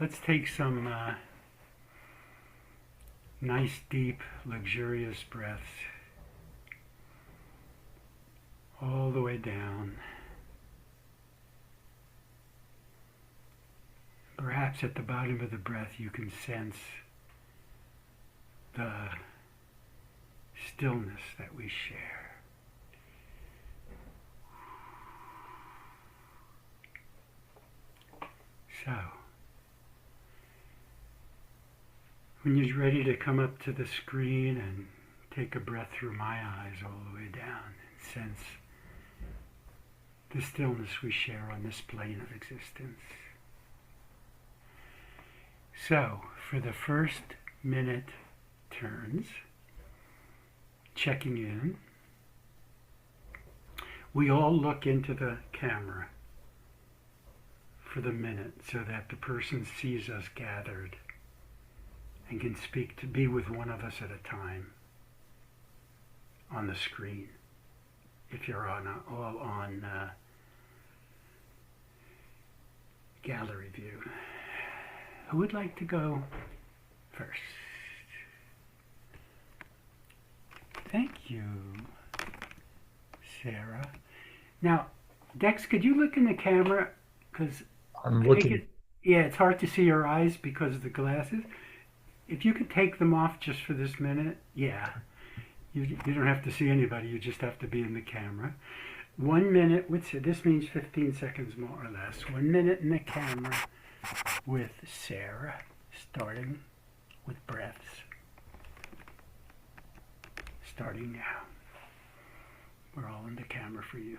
Let's take some nice, deep, luxurious breaths all the way down. Perhaps at the bottom of the breath you can sense the stillness that we share. So, when you're ready to come up to the screen and take a breath through my eyes all the way down and sense the stillness we share on this plane of existence. So, for the first minute turns, checking in, we all look into the camera for the minute so that the person sees us gathered and can speak to be with one of us at a time on the screen. If you're all on gallery view. Who would like to go first? Thank you, Sarah. Now, Dex, could you look in the camera? Because I'm I think looking. it's hard to see your eyes because of the glasses. If you could take them off just for this minute, yeah. You don't have to see anybody, you just have to be in the camera. 1 minute, this means 15 seconds more or less. 1 minute in the camera with Sarah, starting with breaths. Starting now. We're all in the camera for you.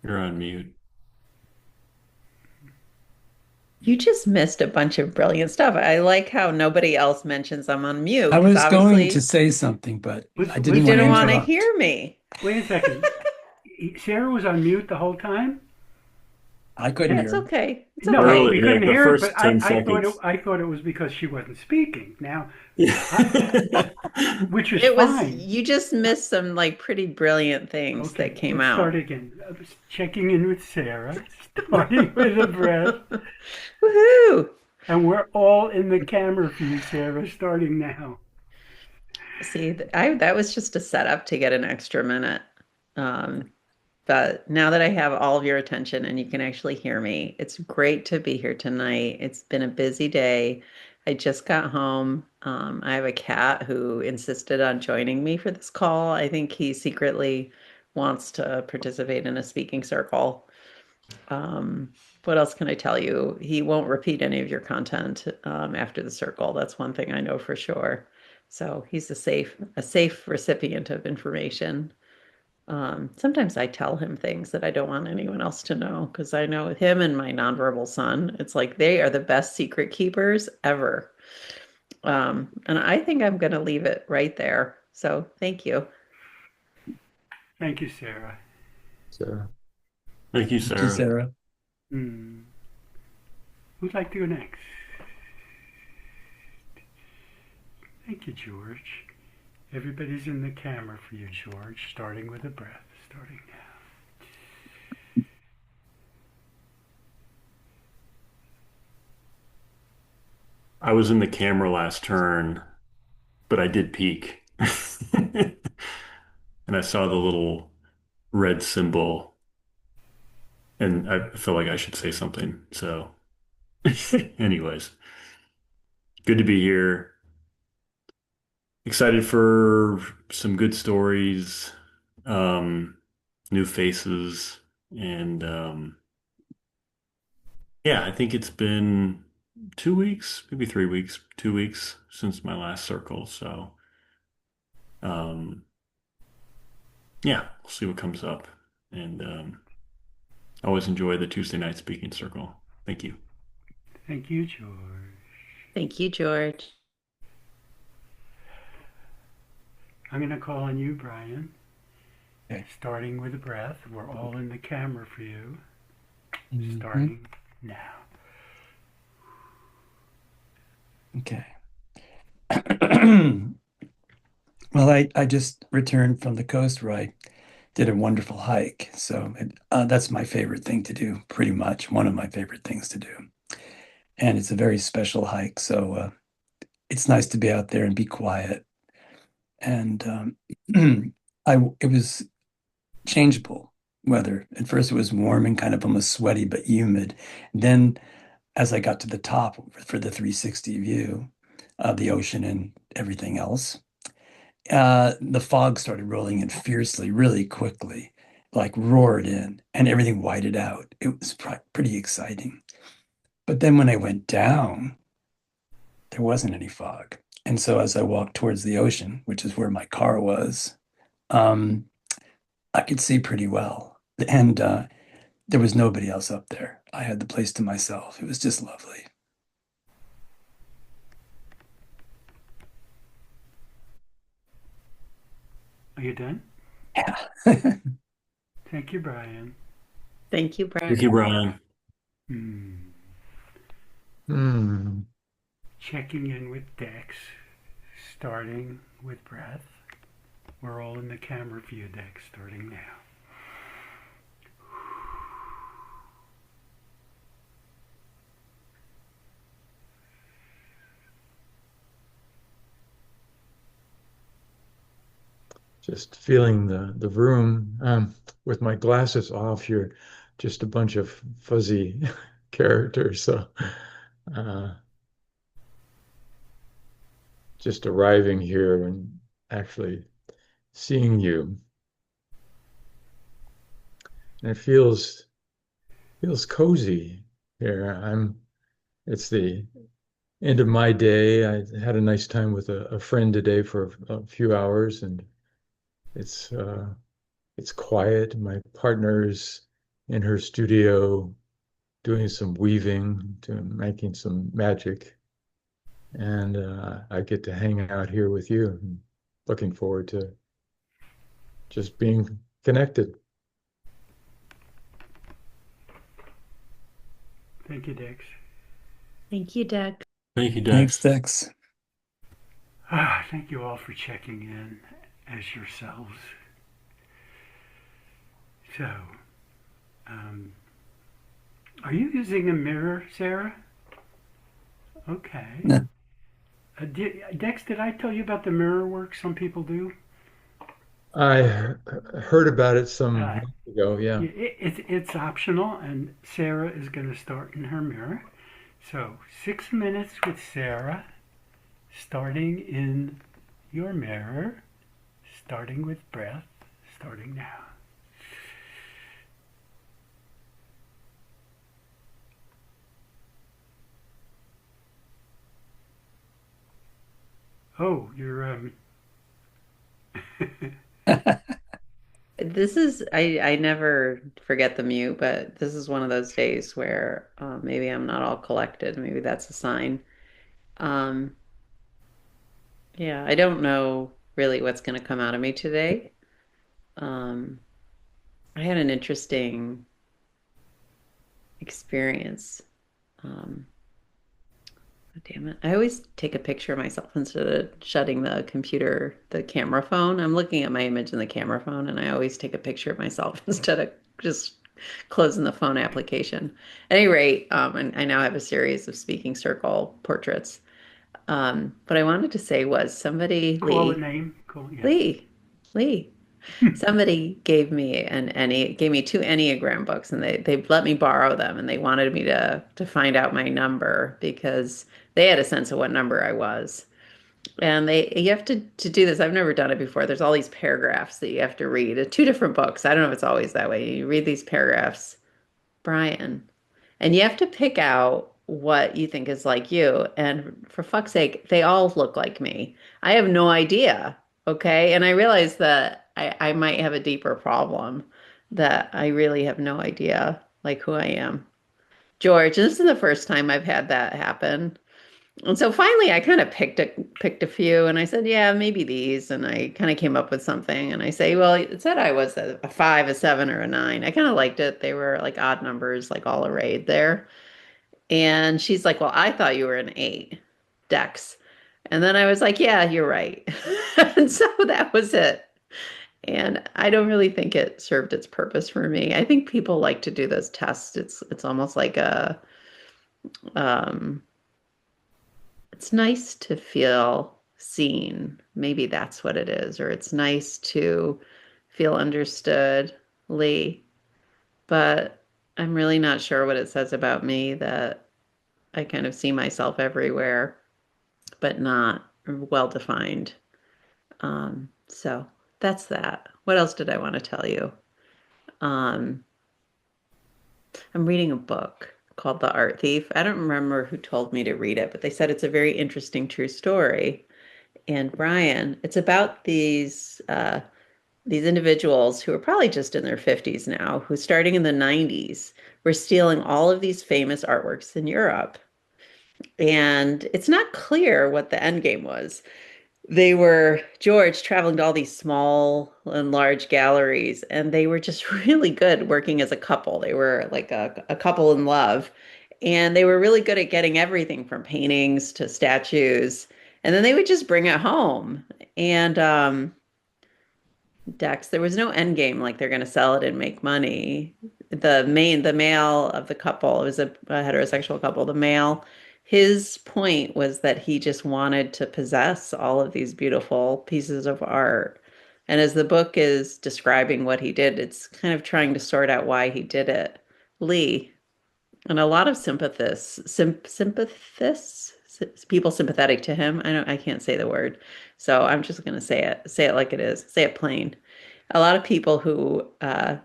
You're on mute. You just missed a bunch of brilliant stuff. I like how nobody else mentions I'm on mute I because was going to obviously say something, but I you didn't want to didn't Wait a want to second. interrupt. hear me. Wait a second. Sarah was on mute the whole time? I couldn't Yeah, hear it's him. okay. It's No, okay. Early, we like couldn't the hear it, but first 10 seconds. I thought it was because she wasn't speaking. Now, I, which is It was, fine. you just missed some like pretty brilliant things that Okay, came let's out. start again. I was checking in with Sarah, starting with a breath, Woohoo! and we're all in the camera for you, Sarah, starting now. See, I that was just a setup to get an extra minute. Um, but now that I have all of your attention and you can actually hear me, it's great to be here tonight. It's been a busy day. I just got home. I have a cat who insisted on joining me for this call. I think he secretly wants to participate in a speaking circle. Um, what else can I tell you? He won't repeat any of your content after the circle. That's one thing I know for sure. So he's a safe recipient of information. Sometimes I tell him things that I don't want anyone else to know because I know him and my nonverbal son, it's like they are the best secret keepers ever. And I think I'm going to leave it right there. So thank you. Thank you, Sarah. Sarah. Thank you, Thank you, Sarah. Sarah. Hmm. Who'd like to go next? Thank you, George. Everybody's in the camera for you, George, starting with a breath, starting now. I was in the camera last turn, but I did peek. And I saw the little red symbol, and I feel like I should say something. So, anyways, good to be here. Excited for some good stories, um, new faces, and yeah, I think it's been 2 weeks, maybe 3 weeks, 2 weeks since my last circle. So, um, yeah, we'll see what comes up. And I always enjoy the Tuesday night speaking circle. Thank you. Thank you, George. Thank you, George. I'm going to call on you, Brian. Okay. Starting with a breath. We're all in the camera for you. Mhm. Starting now. Okay. Well, I just returned from the coast where I did a wonderful hike. So that's my favorite thing to do, pretty much one of my favorite things to do. And it's a very special hike. So it's nice to be out there and be quiet. And it was changeable weather. At first, it was warm and kind of almost sweaty, but humid. Then, as I got to the top for the 360 view of the ocean and everything else, the fog started rolling in fiercely, really quickly, like roared in, and everything whited out. It was pretty exciting. But then when I went down, there wasn't any fog. And so as I walked towards the ocean, which is where my car was, um, I could see pretty well. And there was nobody else up there. I had the place to myself. It was just lovely. Are you done? Yeah. Thank you, Brian. Thank you, Thank Brian. you, Brian. Hmm. Hmm. Checking in with Dex. Starting with breath. We're all in the camera view, Dex. Starting now. Just feeling the room. With my glasses off, you're just a bunch of fuzzy characters. So uh, just arriving here and actually seeing you, and it feels cozy here. It's the end of my day. I had a nice time with a friend today for a few hours, and it's uh, it's quiet. My partner's in her studio doing some weaving, making some magic, and I get to hang out here with you. I'm looking forward to just being connected. Thank you, Dex. Thank you, Dex. Thank you, Thanks, Dex. Dex. Thank you all for checking in as yourselves. So, um, are you using a mirror, Sarah? Okay. No. Dex, did I tell you about the mirror work some people do? Heard about it some Uh, months ago. Yeah. it's optional, and Sarah is going to start in her mirror. So, 6 minutes with Sarah, starting in your mirror, starting with breath, starting now. Oh, you're This is I never forget the mute, but this is one of those days where maybe I'm not all collected. Maybe that's a sign. Um, yeah, I don't know really what's going to come out of me today. Um, I had an interesting experience. Um, oh, damn it. I always take a picture of myself instead of shutting the computer, the camera phone. I'm looking at my image in the camera phone, and I always take a picture of myself instead of just closing the phone application. At any rate, and I now have a series of speaking circle portraits. What I wanted to say was somebody, call a name. Call yeah. Lee, Lee. Somebody gave me two Enneagram books, and they let me borrow them, and they wanted me to find out my number because they had a sense of what number I was. And you have to do this. I've never done it before. There's all these paragraphs that you have to read. Two different books. I don't know if it's always that way. You read these paragraphs, Brian, and you have to pick out what you think is like you. And for fuck's sake, they all look like me. I have no idea. Okay. And I realize that I might have a deeper problem that I really have no idea like who I am. George, this is the first time I've had that happen. And so finally I kind of picked a few and I said, yeah, maybe these. And I kind of came up with something and I say, well, it said I was a five, a seven, or a nine. I kind of liked it. They were like odd numbers, like all arrayed there. And she's like, well, I thought you were an eight, Dex. And then I was like, yeah, you're right. And so that was it. And I don't really think it served its purpose for me. I think people like to do those tests. It's almost like a um it's nice to feel seen. Maybe that's what it is. Or it's nice to feel understood, Lee. But I'm really not sure what it says about me that I kind of see myself everywhere, but not well defined. So that's that. What else did I want to tell you? Um, I'm reading a book called The Art Thief. I don't remember who told me to read it, but they said it's a very interesting true story. And Brian, it's about these individuals who are probably just in their 50s now, who starting in the 90s were stealing all of these famous artworks in Europe. And it's not clear what the end game was. They were George traveling to all these small and large galleries, and they were just really good working as a couple. They were like a couple in love, and they were really good at getting everything from paintings to statues. And then they would just bring it home. And Dex, there was no end game like they're going to sell it and make money. The male of the couple, it was a heterosexual couple. The male, his point was that he just wanted to possess all of these beautiful pieces of art. And as the book is describing what he did, it's kind of trying to sort out why he did it. Lee, and a lot of people sympathetic to him. I can't say the word. So I'm just going to say it like it is, say it plain. A lot of people who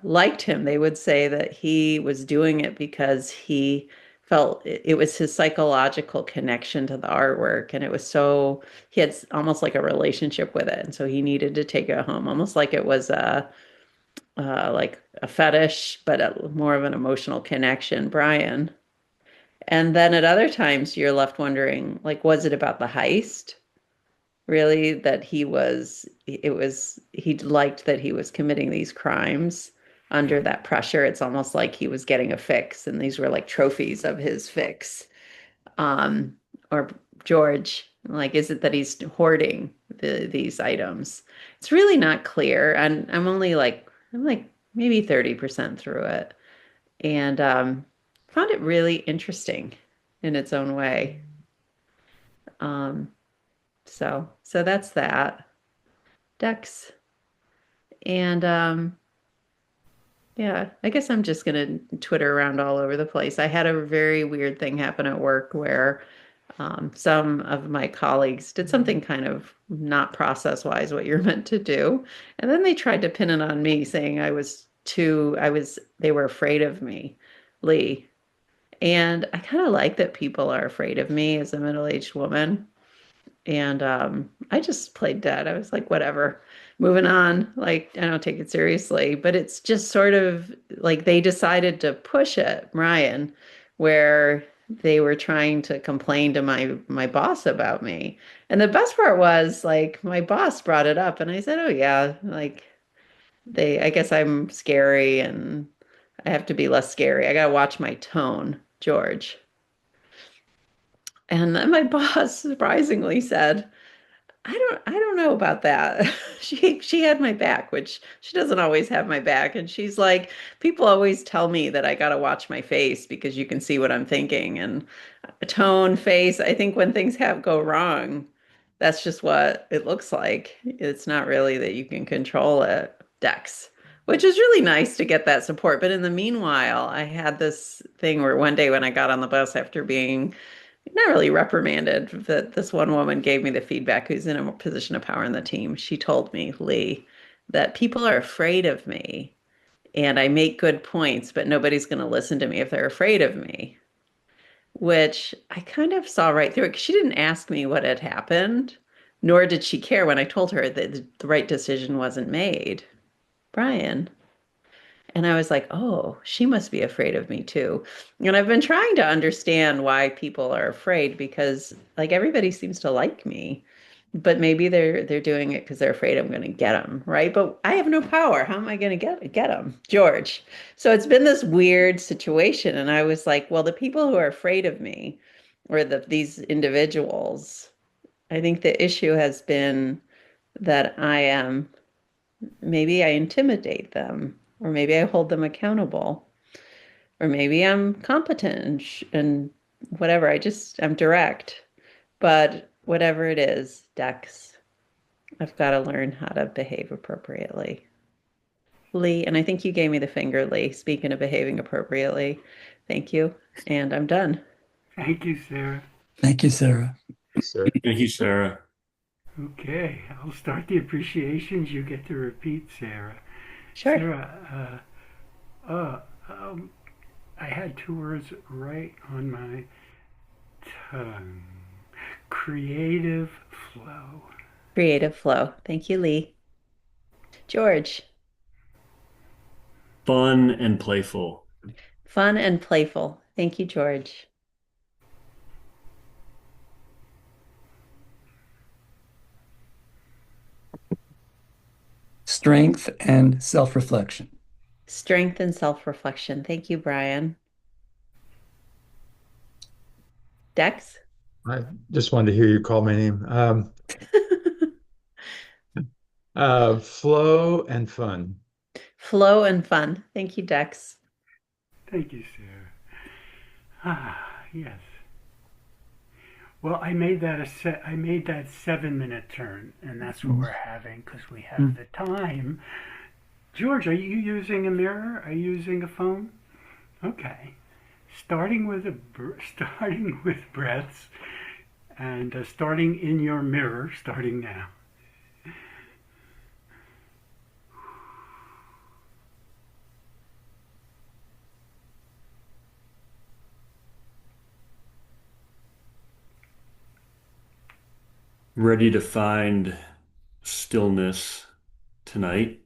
liked him, they would say that he was doing it because he felt it was his psychological connection to the artwork. And it was so, he had almost like a relationship with it. And so he needed to take it home, almost like it was like a fetish, but more of an emotional connection, Brian. And then at other times, you're left wondering, like, was it about the heist? Really, that he liked that he was committing these crimes under that pressure. It's almost like he was getting a fix, and these were like trophies of his fix. Um, or George, like, is it that he's hoarding these items? It's really not clear. And I'm like maybe 30% through it. And found it really interesting in its own way. Um, so that's that. Dex. And yeah, I guess I'm just gonna Twitter around all over the place. I had a very weird thing happen at work where some of my colleagues did something kind of not process wise what you're meant to do. And then they tried to pin it on me, saying they were afraid of me, Lee. And I kind of like that people are afraid of me as a middle-aged woman. And I just played dead. I was like, whatever, moving on. Like, I don't take it seriously. But it's just sort of like they decided to push it, Ryan, where they were trying to complain to my boss about me. And the best part was like my boss brought it up and I said, "Oh yeah, like I guess I'm scary and I have to be less scary. I gotta watch my tone, George." And then my boss surprisingly said, I don't know about that. She had my back, which she doesn't always have my back. And she's like, people always tell me that I gotta watch my face because you can see what I'm thinking. And tone, face, I think when things have go wrong, that's just what it looks like. It's not really that you can control it, Dex. Which is really nice to get that support. But in the meanwhile, I had this thing where one day when I got on the bus after being not really reprimanded, that this one woman gave me the feedback who's in a position of power in the team. She told me, Lee, that people are afraid of me and I make good points, but nobody's going to listen to me if they're afraid of me, which I kind of saw right through it because she didn't ask me what had happened, nor did she care when I told her that the right decision wasn't made. Brian. And I was like, oh, she must be afraid of me too. And I've been trying to understand why people are afraid because like everybody seems to like me. But maybe they're doing it because they're afraid I'm going to get them, right? But I have no power. How am I going to get them, George? So it's been this weird situation, and I was like, well, the people who are afraid of me, or these individuals, I think the issue has been that I am maybe I intimidate them, or maybe I hold them accountable, or maybe I'm competent and whatever. I'm direct, but whatever it is, Dex. I've got to learn how to behave appropriately. Lee, and I think you gave me the finger, Lee. Speaking of behaving appropriately, thank you. And I'm done. Thank you, Sarah. Thank you, Sarah. Sir. Thank you, Sarah. Okay, I'll start the appreciations. You get to repeat, Sarah. Sure. Sarah, I had two words right on my tongue. Creative flow. Creative flow. Thank you, Lee. George, Fun and playful. fun and playful. Thank you, George. Strength and self-reflection. Strength and self-reflection. Thank you, Brian. Dex? I just wanted to hear you call my name. Flow and fun. Flow and fun. Thank you, Dex. Thank you, Sarah. Yes. Well, I made that 7 minute turn, and that's what we're having because we have the time. George, are you using a mirror? Are you using a phone? Okay. Starting with breaths and starting in your mirror, starting now. Ready to find stillness tonight.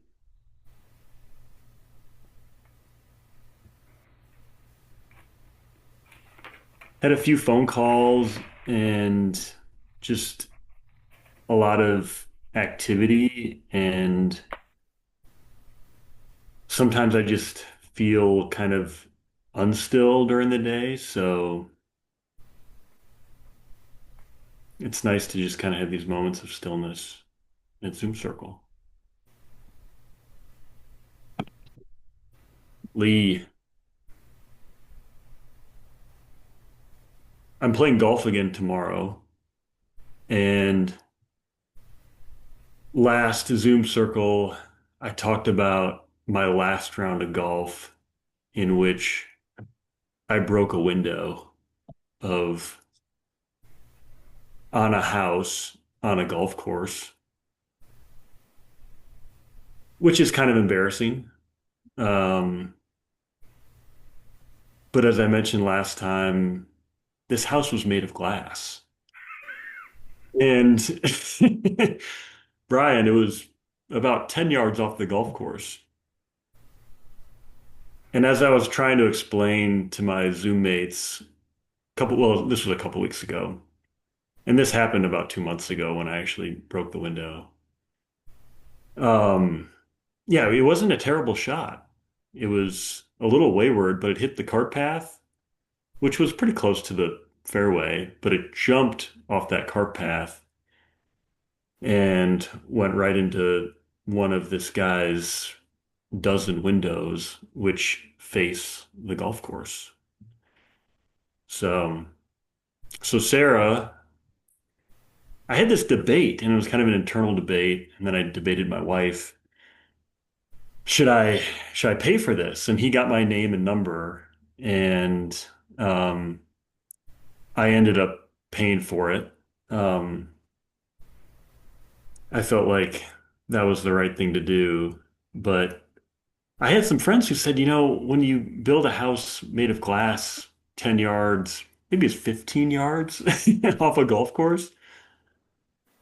Had a few phone calls and just a lot of activity, and sometimes I just feel kind of unstill during the day, so it's nice to just kind of have these moments of stillness at Zoom Circle. Lee, I'm playing golf again tomorrow, and last Zoom Circle, I talked about my last round of golf in which I broke a window of on a house on a golf course, which is kind of embarrassing. Um, but as I mentioned last time, this house was made of glass. And Brian, it was about 10 yards off the golf course. And as I was trying to explain to my Zoom mates, this was a couple weeks ago, and this happened about 2 months ago when I actually broke the window. Um, yeah, it wasn't a terrible shot. It was a little wayward, but it hit the cart path, which was pretty close to the fairway, but it jumped off that cart path and went right into one of this guy's dozen windows, which face the golf course. So, so Sarah, I had this debate, and it was kind of an internal debate, and then I debated my wife. Should I should I pay for this? And he got my name and number, and um, I ended up paying for it. Um, I felt like that was the right thing to do, but I had some friends who said, when you build a house made of glass 10 yards, maybe it's 15 yards off a golf course,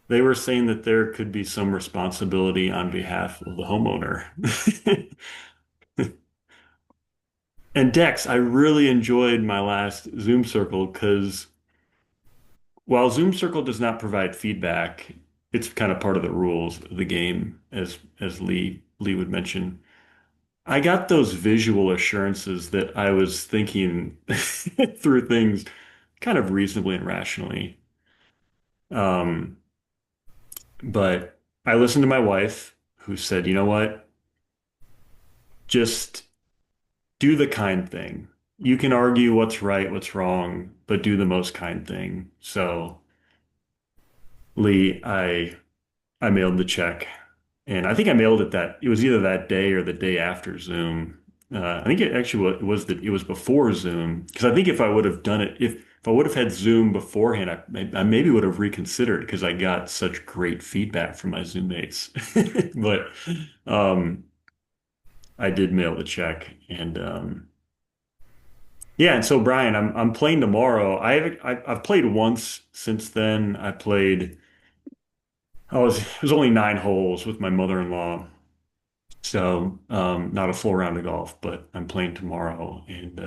they were saying that there could be some responsibility on behalf of the homeowner. And Dex, I really enjoyed my last Zoom circle because while Zoom circle does not provide feedback, it's kind of part of the rules of the game, as Lee would mention. I got those visual assurances that I was thinking through things kind of reasonably and rationally. Um, but I listened to my wife, who said, you know what? Just do the kind thing. You can argue what's right, what's wrong, but do the most kind thing. So, Lee, I mailed the check, and I think I mailed it that it was either that day or the day after Zoom. I think it actually it was before Zoom because I think if I would have done it if I would have had Zoom beforehand, I maybe would have reconsidered because I got such great feedback from my Zoom mates. But um, I did mail the check, and yeah. And so Brian, I'm playing tomorrow. I've played once since then. It was only 9 holes with my mother-in-law. So, not a full round of golf, but I'm playing tomorrow. And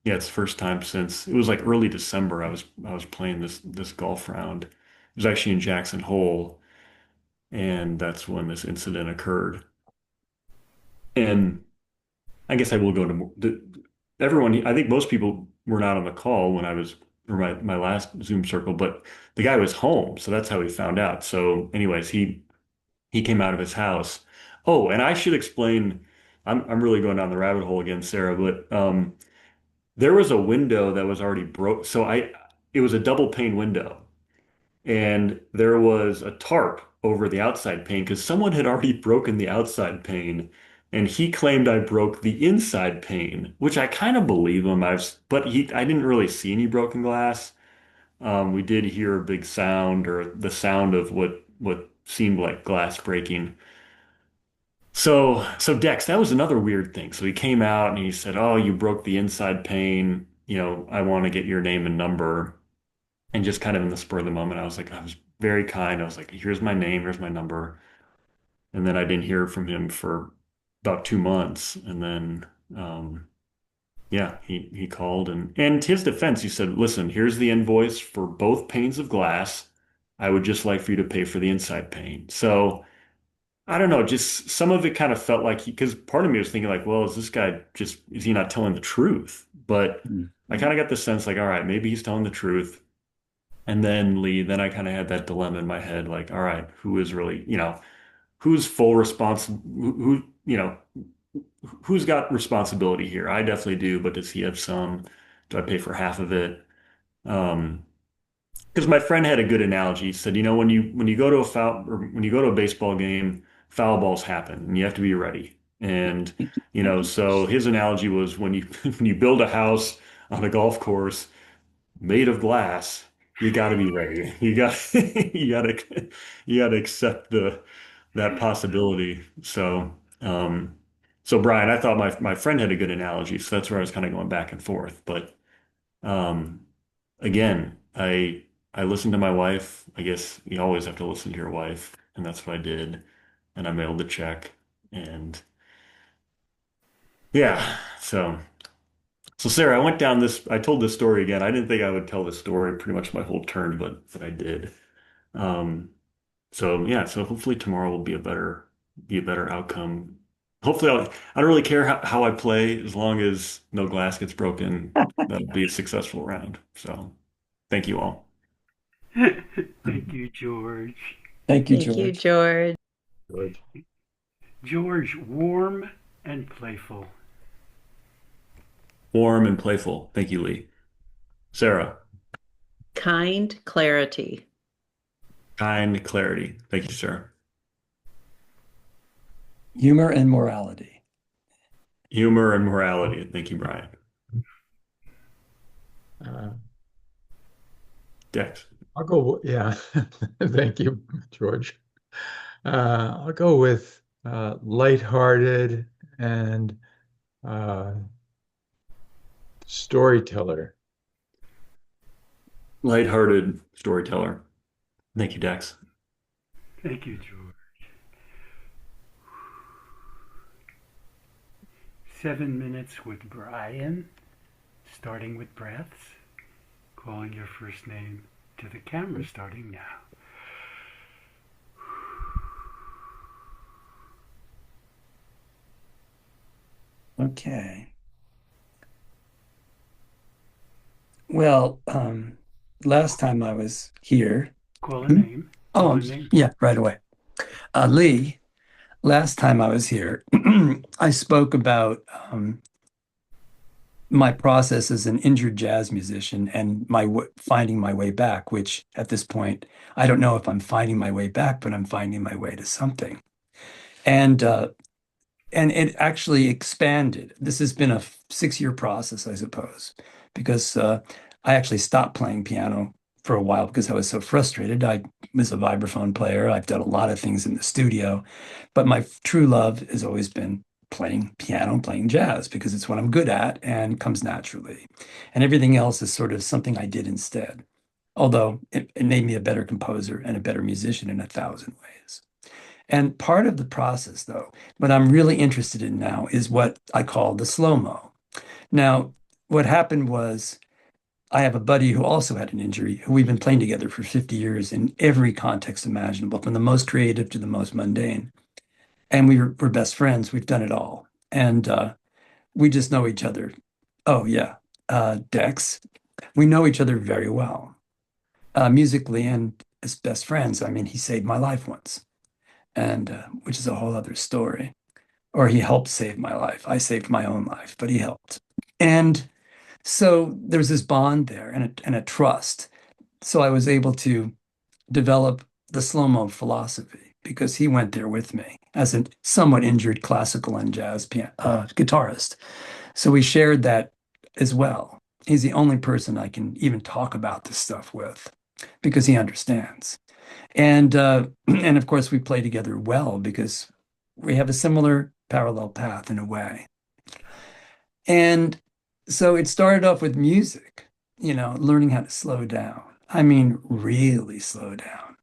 yeah, it's the first time since it was like early December I was playing this golf round. It was actually in Jackson Hole, and that's when this incident occurred. And I guess I will go to everyone. I think most people were not on the call when I was for my last Zoom circle, but the guy was home, so that's how he found out. So, anyways, he came out of his house. Oh, and I should explain. I'm really going down the rabbit hole again, Sarah, but there was a window that was already broke. It was a double pane window, and there was a tarp over the outside pane because someone had already broken the outside pane, and he claimed I broke the inside pane, which I kind of believe him. I didn't really see any broken glass. We did hear a big sound or the sound of what seemed like glass breaking. So Dex, that was another weird thing. So he came out and he said, "Oh, you broke the inside pane. You know, I want to get your name and number." And just kind of in the spur of the moment, I was very kind. I was like, "Here's my name, here's my number." And then I didn't hear from him for about 2 months. And then, yeah, he called and to his defense, he said, "Listen, here's the invoice for both panes of glass. I would just like for you to pay for the inside pane." So. I don't know, just some of it kind of felt like because part of me was thinking like, well, is he not telling the truth? But Mm. I kind of got the sense like, all right, maybe he's telling the truth. And then Lee, then I kind of had that dilemma in my head, like, all right, who is really, who's full who, who's got responsibility here? I definitely do, but does he have some? Do I pay for half of it? Um, because my friend had a good analogy. He said, when you go to a foul or when you go to a baseball game, foul balls happen, and you have to be ready. And so his analogy was when you when you build a house on a golf course made of glass, you got to be ready. You got to accept the that possibility. Um, so Brian, I thought my friend had a good analogy, so that's where I was kind of going back and forth. But um, again, I listened to my wife. I guess you always have to listen to your wife, and that's what I did. And I mailed the check. And yeah, so Sarah, I told this story again. I didn't think I would tell this story pretty much my whole turn, but I did. Um, so yeah, so hopefully tomorrow will be a better outcome. Hopefully I don't really care how I play as long as no glass gets broken. That'll be a successful round. So thank you all. Thank you, George. Thank you, Thank you, George. George. George. George, warm and playful. Warm and playful. Thank you, Lee. Sarah, Kind clarity. kind clarity. Thank you, Sarah. Humor and morality. Humor and morality. Thank you, Brian. Uh, Dex. I'll go, yeah. Thank you, George. I'll go with lighthearted and uh, storyteller. Lighthearted storyteller. Thank you, Dex. Thank you, George. 7 minutes with Brian, starting with breaths, calling your first name to the camera starting now. Okay. Well, last time I was here. Call a Hmm? name. Oh, Call a name. yeah, right away. Lee, last time I was here, I spoke about my process as an injured jazz musician and finding my way back, which at this point, I don't know if I'm finding my way back, but I'm finding my way to something. And and it actually expanded. This has been a 6-year process, I suppose, because I actually stopped playing piano for a while because I was so frustrated. I was a vibraphone player. I've done a lot of things in the studio, but my true love has always been playing piano, playing jazz, because it's what I'm good at and comes naturally. And everything else is sort of something I did instead. Although it made me a better composer and a better musician in 1,000 ways. And part of the process, though, what I'm really interested in now is what I call the slow-mo. Now, what happened was I have a buddy who also had an injury, who we've been playing together for 50 years in every context imaginable, from the most creative to the most mundane. And we're best friends. We've done it all. And we just know each other. Oh, yeah. Dex, we know each other very well, musically and as best friends. I mean, he saved my life once, and which is a whole other story. Or he helped save my life. I saved my own life, but he helped. And so there's this bond there and a trust. So I was able to develop the slow-mo philosophy because he went there with me as a somewhat injured classical and jazz guitarist. So we shared that as well. He's the only person I can even talk about this stuff with because he understands. And and of course we play together well because we have a similar parallel path in a way. And so it started off with music, learning how to slow down. I mean, really slow down.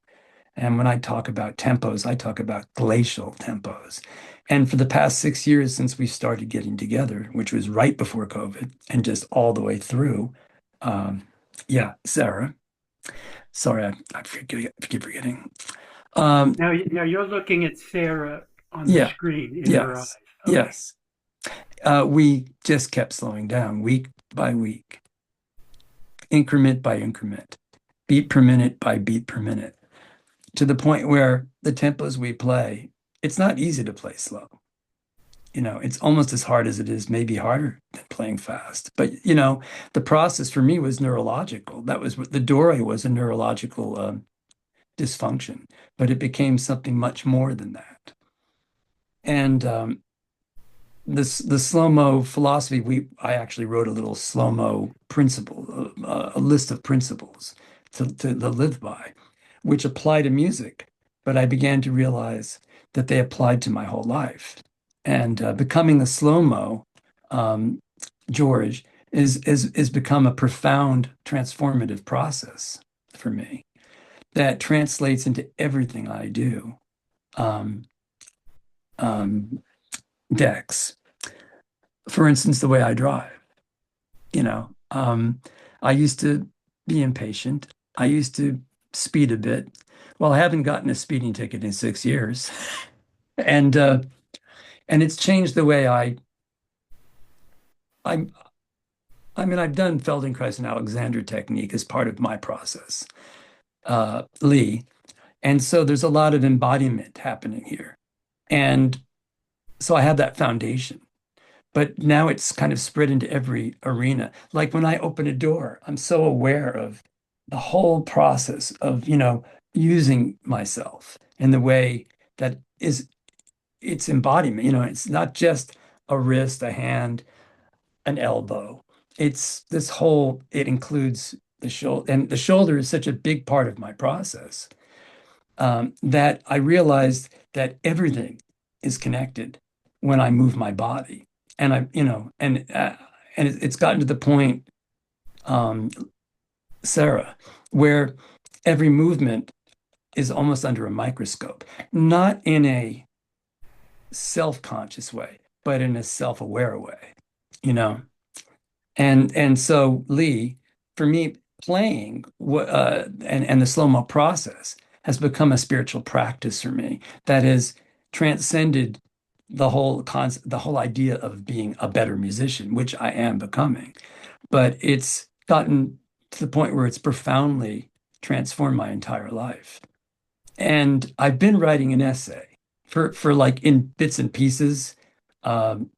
And when I talk about tempos, I talk about glacial tempos. And for the past 6 years since we started getting together, which was right before COVID and just all the way through, yeah, Sarah, sorry, I keep forgetting. Now you're looking at Sarah on the Yeah, screen in her eyes. yes, Okay. yes. We just kept slowing down week by week, increment by increment, beat per minute by beat per minute, to the point where the tempos we play, it's not easy to play slow. It's almost as hard as it is, maybe harder than playing fast. But, the process for me was neurological. That was what the Dore was, a neurological dysfunction, but it became something much more than that. And the slow-mo philosophy, I actually wrote a little slow-mo principle, a list of principles to live by, which apply to music. But I began to realize that they applied to my whole life. And becoming a slow-mo, George, is become a profound transformative process for me that translates into everything I do. Um, Dex, for instance, the way I drive. You know, um, I used to be impatient. I used to speed a bit. Well, I haven't gotten a speeding ticket in 6 years, and it's changed the way I I mean I've done Feldenkrais and Alexander technique as part of my process, Lee, and so there's a lot of embodiment happening here, and so I have that foundation. But now it's kind of spread into every arena. Like when I open a door, I'm so aware of the whole process of, using myself in the way that is its embodiment. It's not just a wrist, a hand, an elbow. It's this whole, it includes the shoulder. And the shoulder is such a big part of my process, that I realized that everything is connected when I move my body. And it's gotten to the point, um, Sarah, where every movement is almost under a microscope, not in a self-conscious way, but in a self-aware way, you know? And so Lee, for me, playing and the slow-mo process has become a spiritual practice for me that has transcended the whole concept, the whole idea of being a better musician, which I am becoming. But it's gotten to the point where it's profoundly transformed my entire life. And I've been writing an essay for like in bits and pieces, um,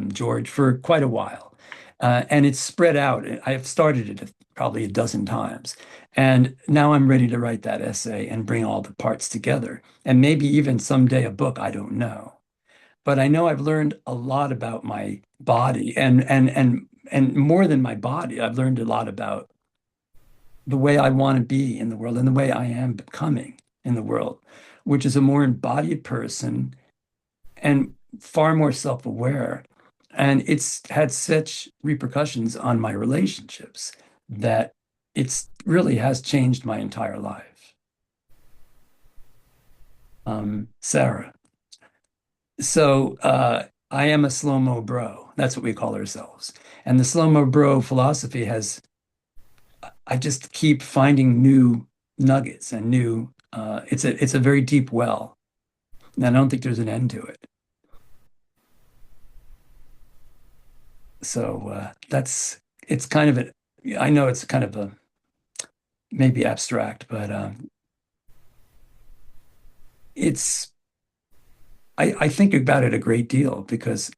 George, for quite a while. And it's spread out. I've started it probably a dozen times. And now I'm ready to write that essay and bring all the parts together. And maybe even someday a book, I don't know. But I know I've learned a lot about my body and more than my body, I've learned a lot about the way I want to be in the world and the way I am becoming in the world, which is a more embodied person and far more self-aware. And it's had such repercussions on my relationships that it's really has changed my entire life. Sarah. So I am a slow-mo bro. That's what we call ourselves. And the slow-mo bro philosophy has, I just keep finding new nuggets and new, it's a very deep well. And I don't think there's an end to it. So it's kind of I know it's kind of a maybe abstract, but it's I think about it a great deal because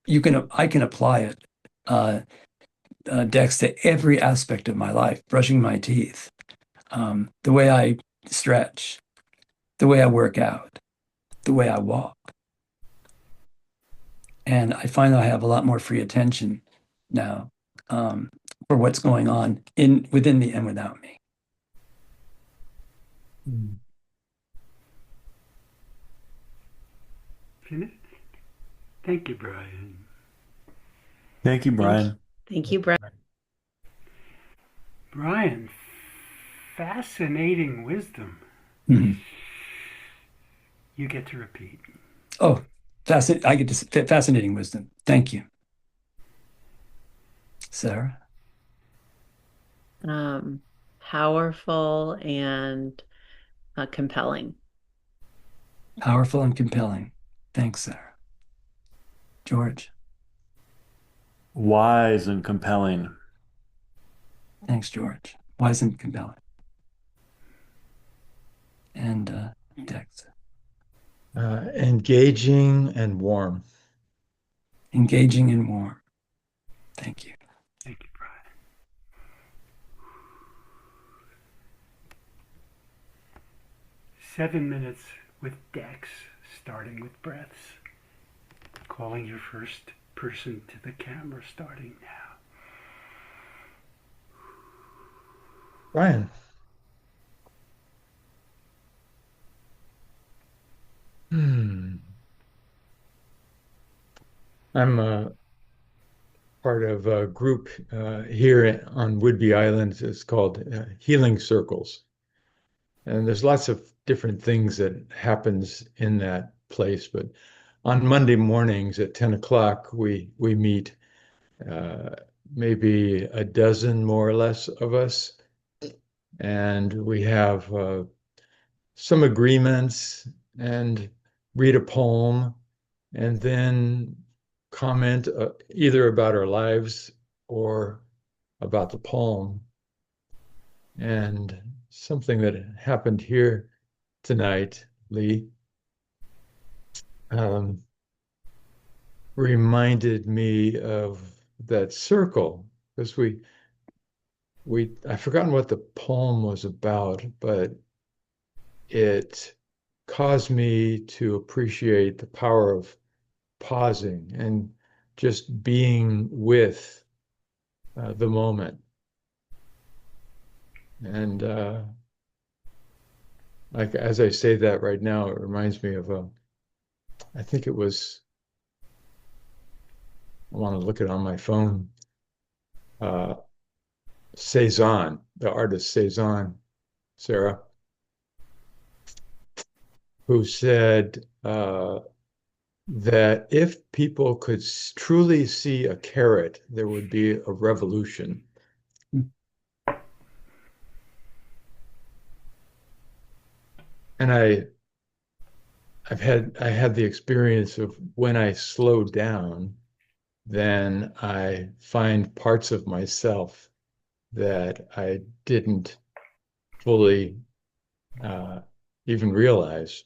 I can apply it, uh, Dex, to every aspect of my life, brushing my teeth, the way I stretch, the way I work out, the way I walk. And I find that I have a lot more free attention now, for what's going on within me and without me. Mm. Finished? Thank you, Brian. Thank you, Brian. Thank you, Brent. Brian, fascinating wisdom. Mhm. You get to repeat. Oh, I get to fascinating wisdom. Thank you, Sarah. Um, Powerful and compelling. Powerful and compelling. Thanks, Sarah. George. Wise and compelling. Thanks, George. Wise and compelling. And Dex. Engaging and warm. Engaging and warm. Thank you. Thank you, Brian. 7 minutes with Dex, starting with breaths. Calling your first person to the camera, starting now. Brian. Hmm. I'm part of a group here on Whidbey Island. It's called Healing Circles. And there's lots of different things that happens in that place. But on Monday mornings at 10 o'clock, we meet, uh, maybe a dozen more or less of us. And we have some agreements and read a poem and then comment either about our lives or about the poem. And something that happened here tonight, Lee, reminded me of that circle because I've forgotten what the poem was about, but it caused me to appreciate the power of pausing and just being with the moment. And like as I say that right now, it reminds me of I think it was, I want to look it on my phone. Cezanne, the artist Cezanne, Sarah, who said, that if people could truly see a carrot, there would be a revolution. And I had the experience of when I slow down, then I find parts of myself that I didn't fully uh, even realize,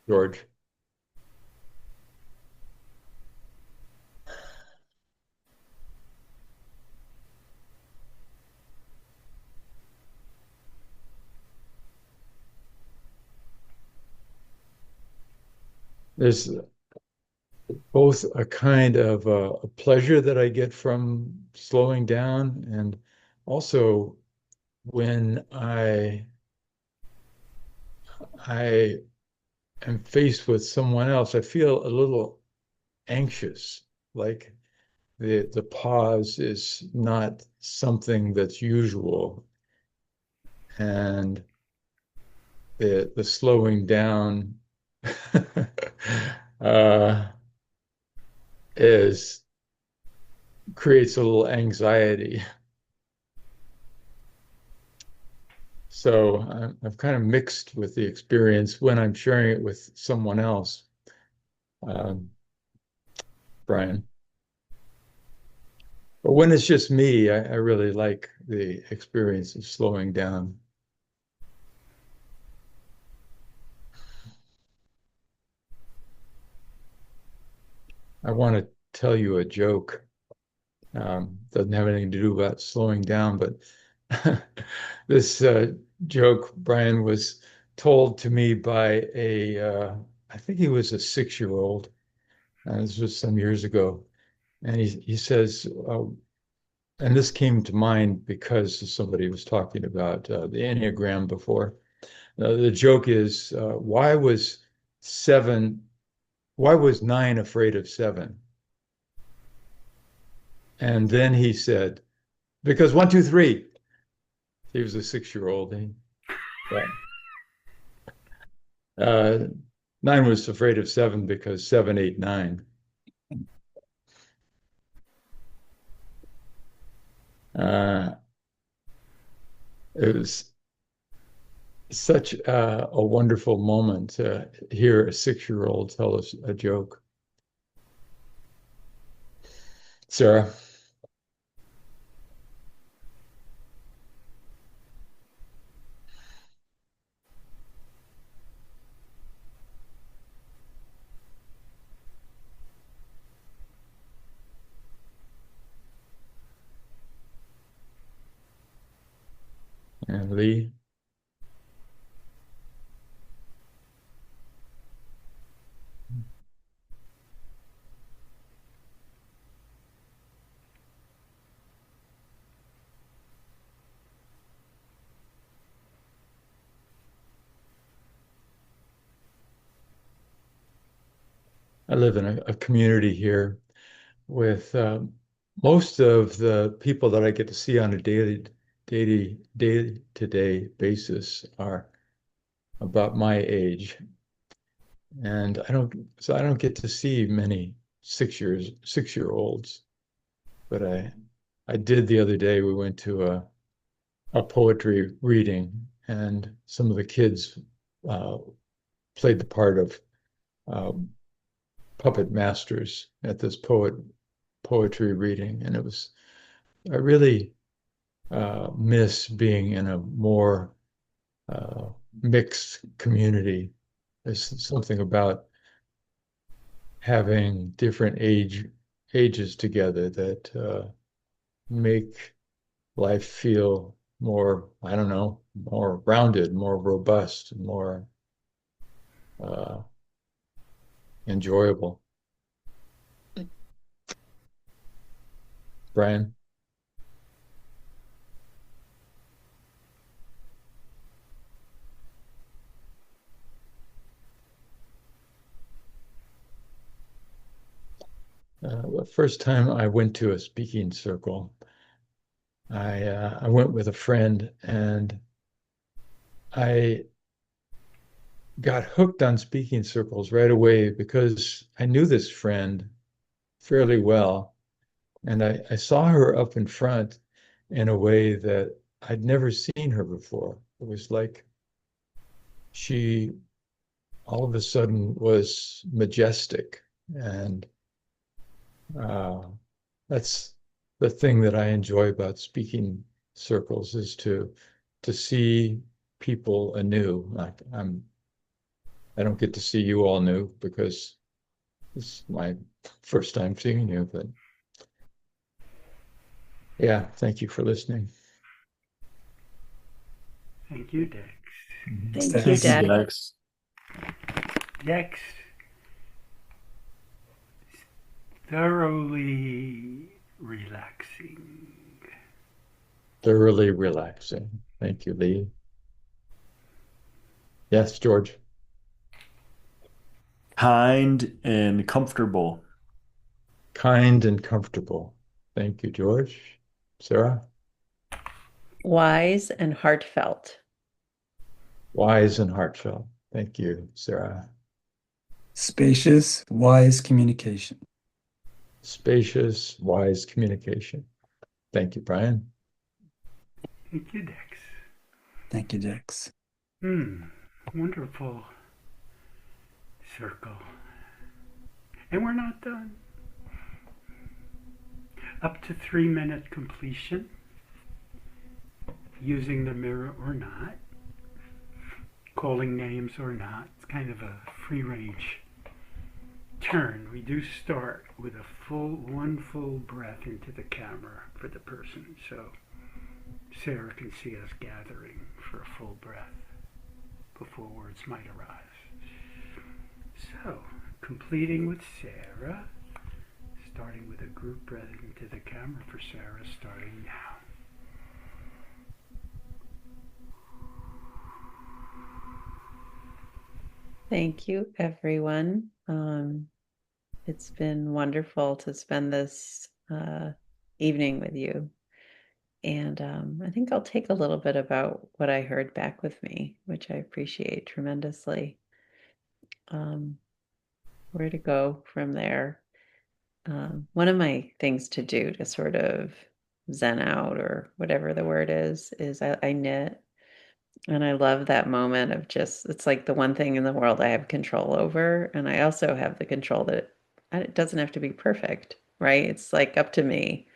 George. There's both a kind of a pleasure that I get from slowing down, and also when I am faced with someone else, I feel a little anxious, like the pause is not something that's usual, and the slowing down uh, is creates a little anxiety. So I'm kind of mixed with the experience when I'm sharing it with someone else, um, Brian. But when it's just me, I really like the experience of slowing down. I want to tell you a joke. Doesn't have anything to do about slowing down, but this joke, Brian, was told to me by I think he was a 6-year-old. This was some years ago. And he says, and this came to mind because somebody was talking about the Enneagram before. The joke is, seven, why was 9 afraid of 7? And then he said, because 1, 2, 3. He was a 6-year-old. Yeah. Uh, 9 was afraid of 7 because 7, 8, 9. Uh, it was such a wonderful moment to hear a 6-year-old tell us a joke. Sarah. And Lee. I live in a community here with most of the people that I get to see on a day-to-day basis are about my age. And I don't get to see many 6-year-olds, but I did the other day. We went to a poetry reading, and some of the kids uh, played the part of uh, puppet masters at this poetry reading, and I really miss being in a more mixed community. There's something about having different ages together that make life feel more, I don't know, more rounded, more robust, more uh, enjoyable. Brian? The first time I went to a speaking circle, I went with a friend, and I got hooked on speaking circles right away because I knew this friend fairly well. And I saw her up in front in a way that I'd never seen her before. It was like she all of a sudden was majestic. And uh, that's the thing that I enjoy about speaking circles is to see people anew. Like I don't get to see you all new because it's my first time seeing you, but yeah, thank you for listening. Thank you, Dex. Thank you, Thanks. Thank you, Dex. Dex. Dex, thoroughly relaxing. Thoroughly relaxing. Thank you, Lee. Yes, George. Kind and comfortable. Kind and comfortable. Thank you, George. Sarah. Wise and heartfelt. Wise and heartfelt. Thank you, Sarah. Spacious, wise communication. Spacious, wise communication. Thank you, Brian. Thank you, Dex. Thank you, Dex. Wonderful circle. And we're not done. Up to 3-minute completion, using the mirror or not, calling names or not. It's kind of a free range turn. We do start with one full breath into the camera for the person, so Sarah can see us gathering for a full breath before words might arise. So, completing with Sarah, starting with a group breath into the camera for Sarah, starting now. Thank you, everyone. It's been wonderful to spend this evening with you. And I think I'll take a little bit about what I heard back with me, which I appreciate tremendously. Where to go from there? One of my things to do to sort of zen out, or whatever the word is I knit. And I love that moment of just, it's like the one thing in the world I have control over. And I also have the control that it doesn't have to be perfect, right? It's like up to me.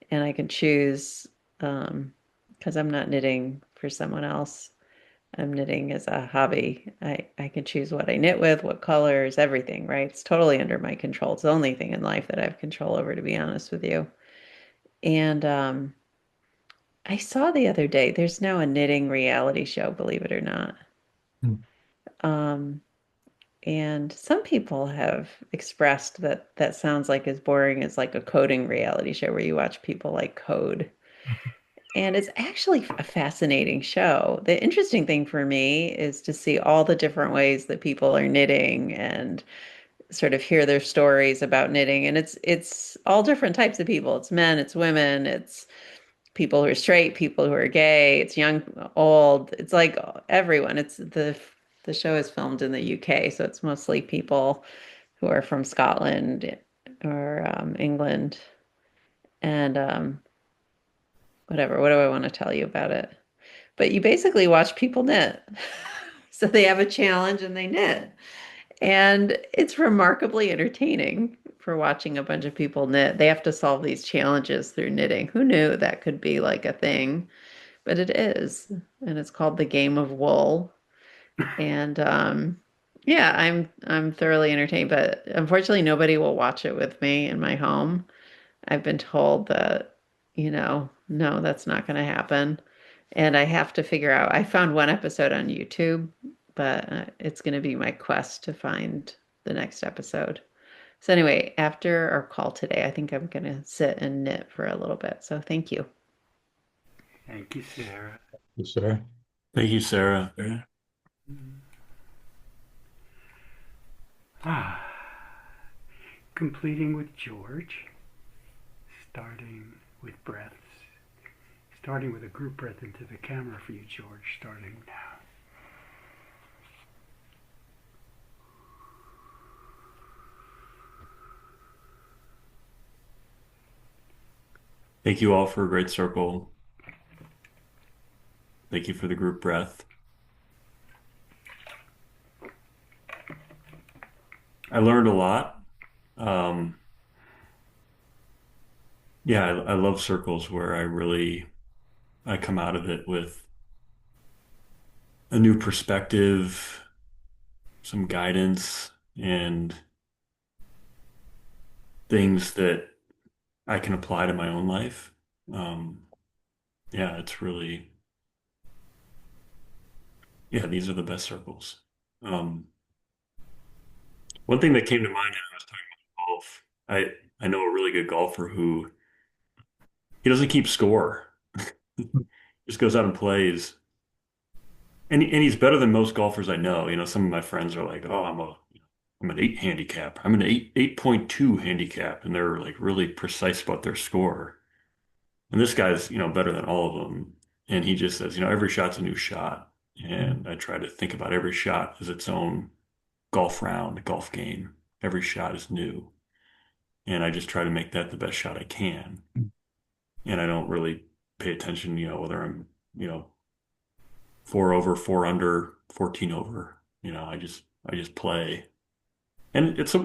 And I can choose, because I'm not knitting for someone else. I'm knitting as a hobby. I can choose what I knit with, what colors, everything, right? It's totally under my control. It's the only thing in life that I have control over, to be honest with you. And I saw the other day, there's now a knitting reality show, believe it or not. Hmm. And some people have expressed that that sounds like as boring as like a coding reality show where you watch people like code. And it's actually a fascinating show. The interesting thing for me is to see all the different ways that people are knitting and sort of hear their stories about knitting. And it's all different types of people. It's men, it's women, it's people who are straight, people who are gay, it's young, old. It's like everyone. It's the show is filmed in the UK, so it's mostly people who are from Scotland or England, and whatever. What do I want to tell you about it? But you basically watch people knit. So they have a challenge and they knit. And it's remarkably entertaining for watching a bunch of people knit. They have to solve these challenges through knitting. Who knew that could be like a thing? But it is. And it's called The Game of Wool. And yeah, I'm thoroughly entertained, but unfortunately nobody will watch it with me in my home. I've been told that, no, that's not going to happen. And I have to figure out, I found one episode on YouTube, but it's going to be my quest to find the next episode. So anyway, after our call today, I think I'm going to sit and knit for a little bit. So thank you. Thank you, Sarah. Yes, sir. Thank you, Sarah. Completing with George, starting with breaths, starting with a group breath into the camera for you, George, starting now. Thank you all for a great circle. Thank you for the group breath. I learned a lot. Um, yeah, I love circles where I come out of it with a new perspective, some guidance, and things that I can apply to my own life. Um, yeah, it's really, yeah, these are the best circles. Um, one thing that came to mind when I was talking about golf, I know a really good golfer who he doesn't keep score. Just goes out and plays. And he's better than most golfers I know. You know, some of my friends are like, "Oh, I'm an 8 handicap. I'm an 8.2 handicap," and they're like really precise about their score. And this guy's, better than all of them. And he just says, every shot's a new shot. And I try to think about every shot as its own golf round, golf game. Every shot is new. And I just try to make that the best shot I can. And I don't really pay attention, whether I'm, you know, 4 over, 4 under, 14 over. I just play. And it's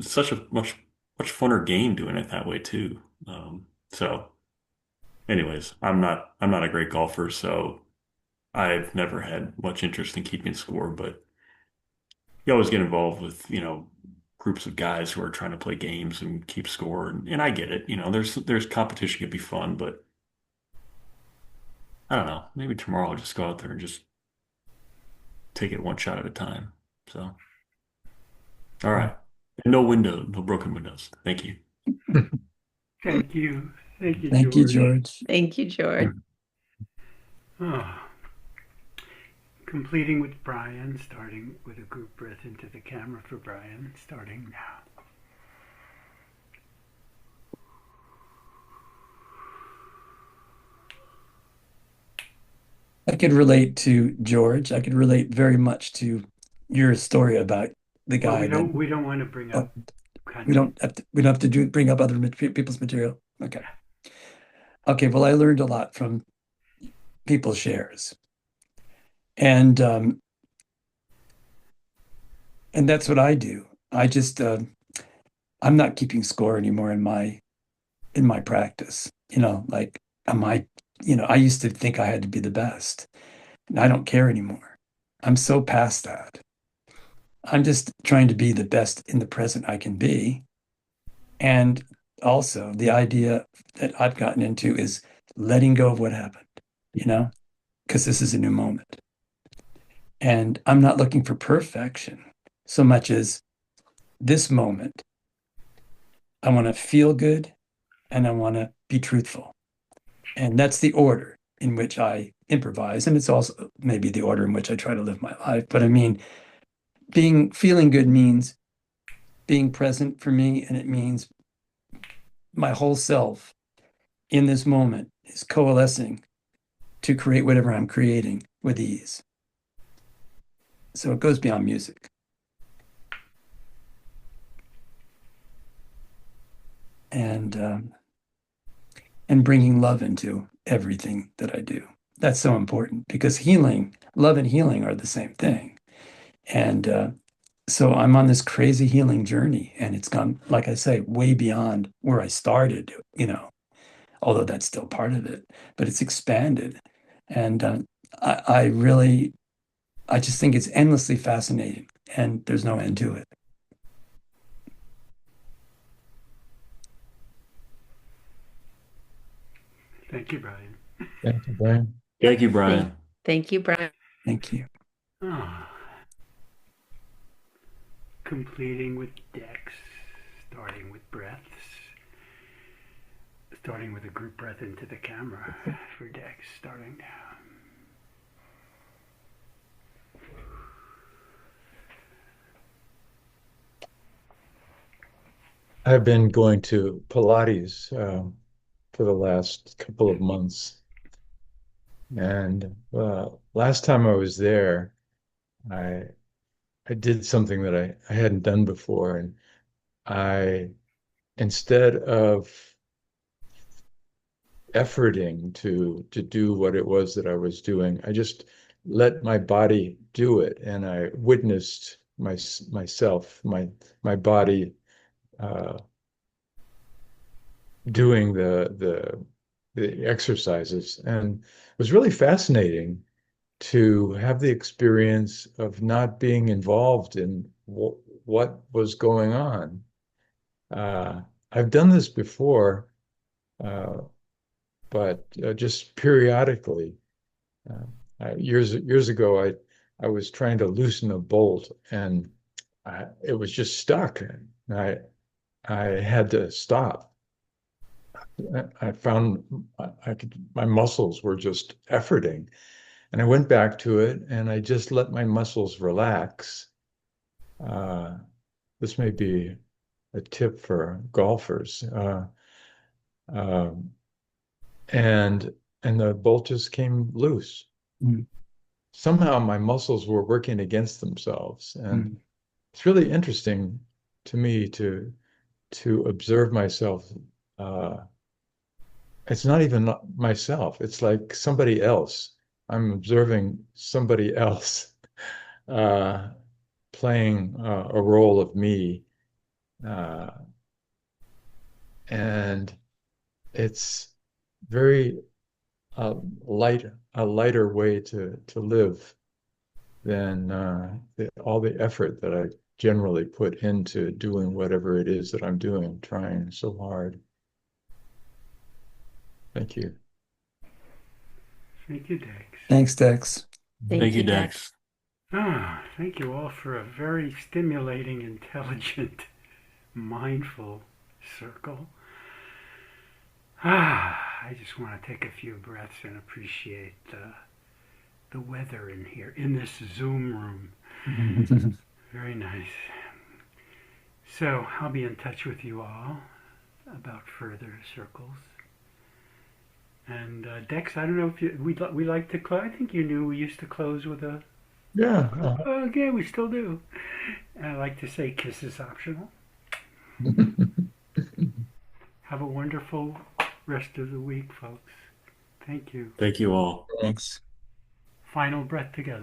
such a much funner game doing it that way too. So anyways, I'm not a great golfer, so I've never had much interest in keeping score, but you always get involved with, groups of guys who are trying to play games and keep score, and I get it. There's competition can be fun, but I don't know. Maybe tomorrow I'll just go out there and just take it one shot at a time. So, all right. No broken windows. Thank you. Thank you. Thank you, Thank you, George. George. Thank you, George. Oh. Completing with Brian, starting with a group breath into the camera for Brian, starting now. I could relate to George. I could relate very much to your story about the Well, guy that we don't want to bring oh, up content. we don't have to bring up other people's material. Okay. Okay. Well, I learned a lot from people's shares, and that's what I do. I just I'm not keeping score anymore in my practice. Like am I, I used to think I had to be the best, and I don't care anymore. I'm so past that. I'm just trying to be the best in the present I can be. And also, the idea that I've gotten into is letting go of what happened, you know, because this is a new moment. And I'm not looking for perfection so much as this moment. I want to feel good and I want to be truthful. And that's the order in which I improvise. And it's also maybe the order in which I try to live my life. But I mean, feeling good means being present for me, and it means my whole self in this moment is coalescing to create whatever I'm creating with ease. So it goes beyond music. And bringing love into everything that I do. That's so important because love and healing are the same thing. And so I'm on this crazy healing journey, and it's gone, like I say, way beyond where I started, although that's still part of it, but it's expanded. And I just think it's endlessly fascinating, and there's no end to it. Thank you, Brian. Thank you, Brian. Thank you, Brian. Thank you, Brian. Thank you. Oh. Completing with decks, starting with breaths, starting with a group breath into the camera for decks, starting now. I've been going to Pilates for the last couple of months. And last time I was there, I I did something that I hadn't done before. And I, instead of efforting to do what it was that I was doing. I just let my body do it, and I witnessed myself, my body uh, doing the exercises, and it was really fascinating to have the experience of not being involved in what was going on. Uh, I've done this before, uh, but just periodically. Years ago, I was trying to loosen a bolt, and it was just stuck. I I had to stop. I found my muscles were just efforting, and I went back to it, and I just let my muscles relax. Uh, this may be a tip for golfers. Um, and the bolt just came loose. Mm, Somehow my muscles were working against themselves, and mm, it's really interesting to me to observe myself. Uh, it's not even myself. It's like somebody else. I'm observing somebody else uh, playing a role of me, uh, and it's very uh, light, a lighter way to live than all the effort that I generally put into doing whatever it is that I'm doing, trying so hard. Thank you. Thank you, Dex. thanks, Dex. Thank Thank you, you, Dex. Dex. Thank you all for a very stimulating, intelligent, mindful circle. I just want to take a few breaths and appreciate the weather in here, in this Zoom room. Very nice. So I'll be in touch with you all about further circles. And Dex, I don't know if we like to close. I think you knew we used to close with a. Yeah. Yeah, we still do. And I like to say kisses optional. Have a wonderful rest of the week, folks. Thank you. Thank you all. Thanks. Final breath together.